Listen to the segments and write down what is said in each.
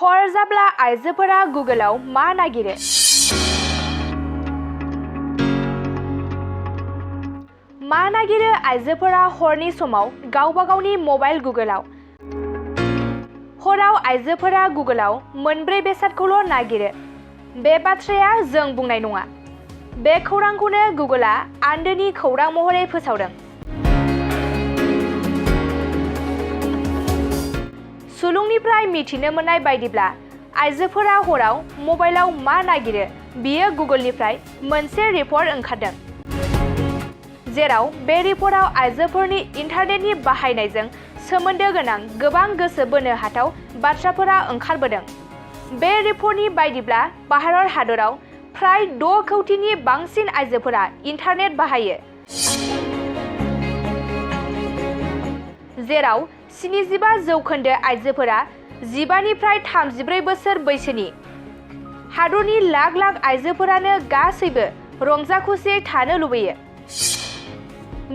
हर जाब्ला आइजोफोरा गुगोलाव मा नागिरो? मा नागिरो आइजोफोरा हरनि समाव गावबा गावनि मबाइल गुगोलाव? हराव आइजोफोरा गुगोलाव मोनब्रै बेसादखौल' नागिरो। बे बाथ्राया जों बुंनाय नङा। बे खौरांखौनो गुगोलआ आन्दोनि खौरां महरै फोसावदों। सुलुंनिफ्राय मिथिनो मोननाय बायदिब्ला आइजोफोरा हराव मबाइलाव मा नागिरो बियो गुगोलनिफ्राय मोनसे रिपर्ट ओंखारदों। जेराव बे रिपर्टआव आइजोफोरनि इन्टारनेटनि बाहायनायजों सोमोन्दो गोनां गोबां गोसो बोनो हाथाव बाथ्राफोरा ओंखारबोदों। बे रिपर्टनि बायदिब्ला भारत हादराव फ्राय 6 कौटिनि बांसिन आइजोफोरा इन्टारनेट बाहायो। जेराव 75% आइजोफोरा 15 निफ्राय 34 बोसोर बैसोनि। हादरनि लाख लाख आइजोफोरानो गासैबो रंजा खुसियै थानो लुबैयो।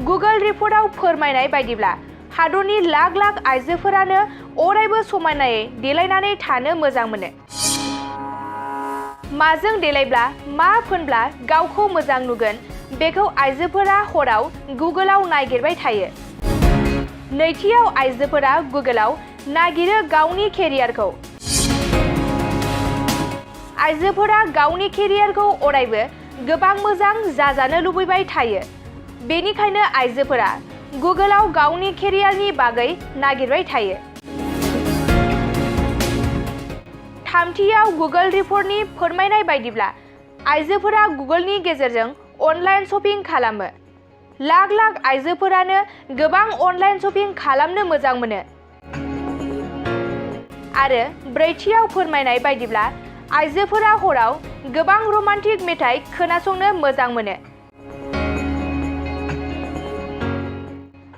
गुगोल रिपर्टआव फोरमायनाय बायदिब्ला हादरनि लाख लाख आइजोफोरानो अरायबो समायनायै देलायनानै थानो मोजां मोनो। माजों देलायब्ला मा फोनब्ला गावखौ मोजां नुगोन बेखौ आइजोफोरा हराव गुगोलाव नागिरबाय थायो। नैथियाव आइजोफोरा गुगोलाव नागिरो गावनि केरियारखौ। आइजोफोरा गावनि केरियारखौ अरायबो गोबां मोजां जाजानो लुबैबाय थायो। बेनिखायनो आइजोफोरा गुगोलाव गावनि केरियारनि बागै नागिरबाय थायो। थामथियाव गुगोल रिपर्टनि फोरमायनाय बायदिब्ला आइजोफोरा गुगोलनि गेजेरजों अनलाइन शपिं खालामो। लाख लाख आइजोफोरानो गोबां अनलाइन शपिं खालामनो मोजां मोनो। आरो ब्रैथियाव फोरमायनाय बायदिब्ला आइजोफोरा हराव गोबां रमान्टिक मेथाइ खोनासंनो मोजां मोनो।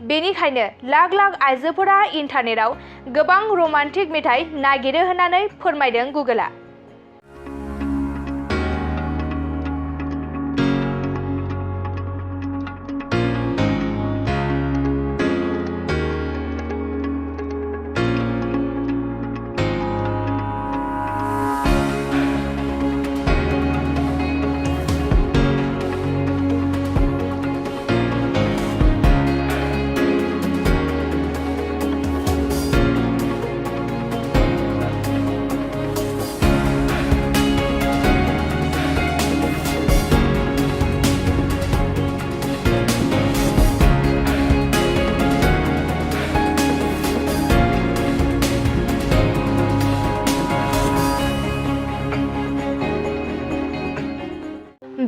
बेनिखायनो लाख लाख आइजोफोरा इन्टारनेटआव गोबां रमान्टिक मेथाइ नागिरो होननानै फोरमायदों गुगोलआ।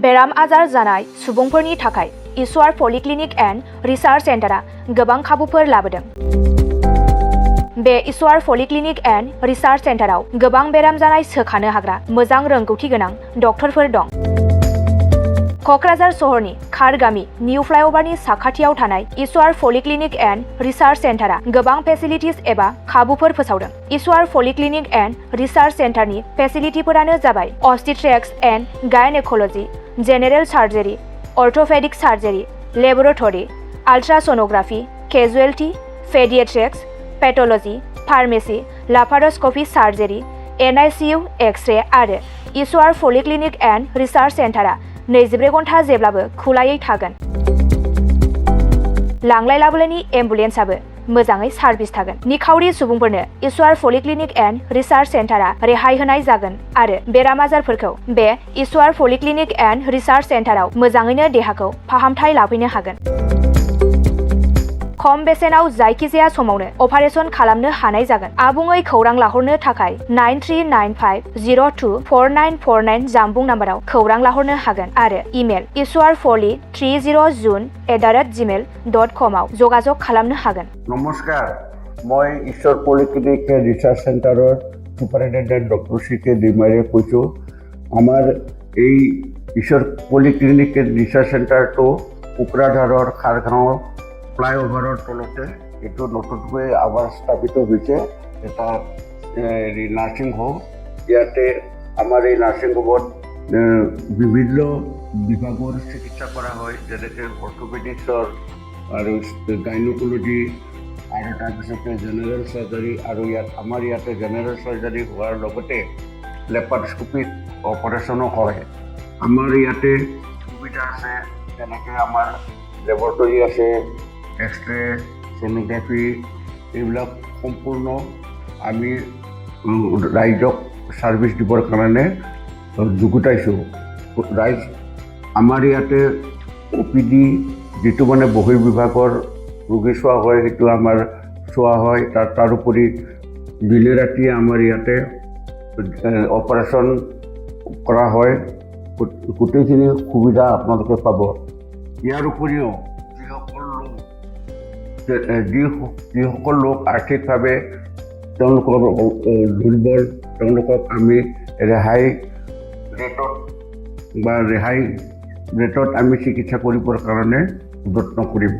बेराम आजार जानाय सुबुंफोरनि थाखाय इसवार पलिक्लिनिक एन्ड रिसार्च सेन्टारआ गोबां खाबुफोर लाबोदों। बे इसवार पलिक्लिनिक एन्ड रिसार्च सेन्टाराव गोबां बेराम जानाय सोखानो हाग्रा मोजां रोंगौथि गोनां डक्टरफोर दं। क'क्राझार सहरनि खारगामि निउ फ्लाइअभारनि साखाथियाव थानाय इसवार पलिक्लिनिक एन्ड रिसार्च सेन्टारआ गोबां फेसिलिटिज एबा खाबुफोर फोसावदों। इसवार पलिक्लिनिक एन्ड रिसार्च सेन्टारनि फेसिलिटिफोरानो जाबाय obstetrics and gynaecology, general surgery, orthopaedic surgery, laboratory, ultrasonography, casualty, paediatrics, pathology, pharmacy, laparoscopy surgery, NICU, x-ray आरो इसवार पलिक्लिनिक एन्ड रिसार्च सेन्टारआ 24 घन्टा जेब्लाबो खुलायै थागोन। लांलाय लाबोलायनि एम्बुलेन्सआबो मोजाङै सार्भिस थागोन। निखावरि सुबुंफोरनो इसवार पलिक्लिनिक एन्ड रिसार्च सेन्टारआ रेहाय होनाय जागोन आरो बेराम आजारफोरखौ बे इसवार पलिक्लिनिक एन्ड रिसार्च सेन्टाराव मोजाङैनो देहाखौ फाहामथाय लाफैनो हागोन। खम बेसेनाव जायखिजाया समावनो अपारेशन खालामनो हानाय जागोन। आबुङै खौरां लाहरनो थाखाय 9395024949 जानबुं नाम्बाराव खौरां लाहरनो हागोन आरो इमेल iswarpoli30june@gmail.com आव जगाजग खालामनो हागोन। नमस्कार, মই ঈশ্বৰ পলিক্লিনিক ৰিচাৰ্চ চেণ্টাৰৰ সুপাৰিনটেণ্ডেণ্ট ডক্টৰ CK ডিমাৰীয়ে কৈছোঁ। আমাৰ এই ঈশ্বৰ পলিক্লিনিক ৰিচাৰ্চ চেণ্টাৰটো কোকৰাঝাৰৰ খাৰগাঁৱৰ ফ্লাইঅভাৰৰ তলতে এইটো নতুনকৈ আবাৰ স্থাপিত হৈছে এটা নাৰ্ছিং হোম। ইয়াতে আমাৰ এই নাৰ্ছিং হোমত বিভিন্ন বিভাগৰ চিকিৎসা কৰা হয়, যেনেকৈ অৰ্থ'পেডিক্সৰ আৰু গাইনক'লজি আৰু তাৰপিছতে জেনেৰেল চাৰ্জাৰী আৰু আমাৰ ইয়াতে জেনেৰেল চাৰ্জাৰী হোৱাৰ লগতে লেপাৰস্কোপিক অপাৰেশ্যনো হয়। আমাৰ ইয়াতে সুবিধা আছে, যেনেকৈ আমাৰ লেবৰেটৰী আছে, এক্সৰে, ছ'নোগ্ৰাফি, এইবিলাক সম্পূৰ্ণ আমি ৰাইজক ছাৰ্ভিচ দিবৰ কাৰণে যুগুতাইছোঁ। ৰাইজ আমাৰ ইয়াতে OPD যিটো মানে বহিৰ্বিভাগৰ ৰোগী চোৱা হয়, সেইটো আমাৰ চোৱা হয়। তাৰোপৰি দিনে ৰাতিয়ে আমাৰ ইয়াতে অপাৰেশ্যন কৰা হয়। গোটেইখিনি সুবিধা আপোনালোকে পাব। ইয়াৰ উপৰিও যিসকল লোক আৰ্থিকভাৱে তেওঁলোকৰ দুৰ্বল, তেওঁলোকক আমি ৰেহাই ৰেটত আমি চিকিৎসা কৰিবৰ কাৰণে যত্ন কৰিম।